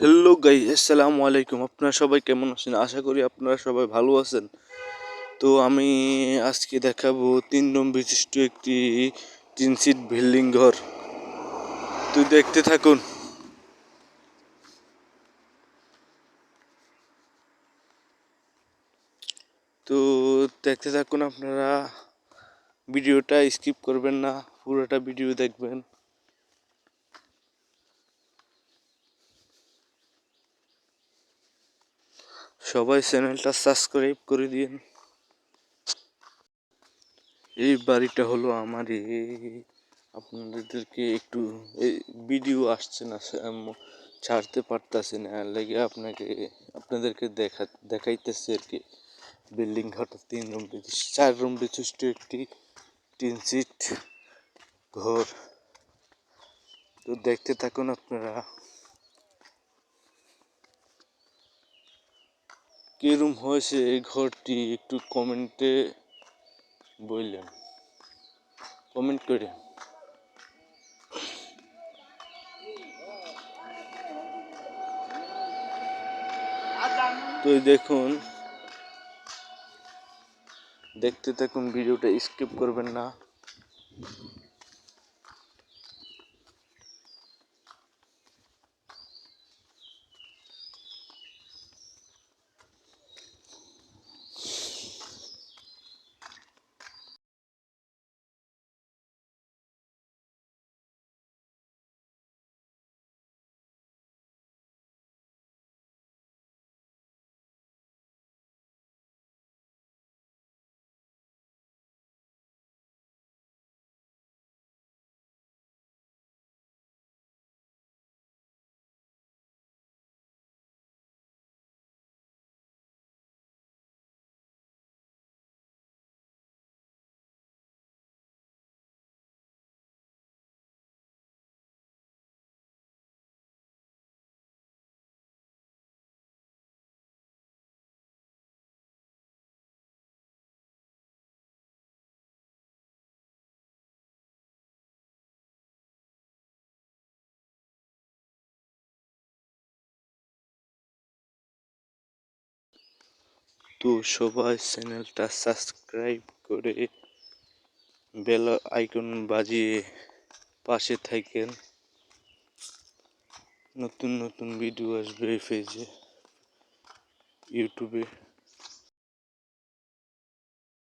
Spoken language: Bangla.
হ্যালো গাইস, আসসালামু আলাইকুম। আপনারা সবাই কেমন আছেন? আশা করি আপনারা সবাই ভালো আছেন। তো আমি আজকে দেখাবো 3 রুম বিশিষ্ট একটি 3 সিট বিল্ডিং ঘর। তো দেখতে থাকুন। তো দেখতে থাকুন আপনারা, ভিডিওটা স্কিপ করবেন না, পুরোটা ভিডিও দেখবেন। সবাই চ্যানেলটা সাবস্ক্রাইব করে দিন। এই বাড়িটা হলো আমারই। আপনাদেরকে একটু এই ভিডিও আসছে না, ছাড়তে পারতাছি না, লেগে আপনাদেরকে দেখাইতেছি আর কি। বিল্ডিং ঘরটা 3 রুম বিশিষ্ট 4 রুম বিশিষ্ট একটি 3 সিট ঘর। তো দেখতে থাকুন আপনারা। কিরম হয়েছে এই ঘরটি একটু কমেন্টে বললেন, কমেন্ট করে। তো দেখুন, দেখতে থাকুন, ভিডিওটা স্কিপ করবেন না। তো সবাই চ্যানেলটা সাবস্ক্রাইব করে বেল আইকন বাজিয়ে পাশে থাকেন। নতুন নতুন ভিডিও আসবে এই পেজে, ইউটিউবে।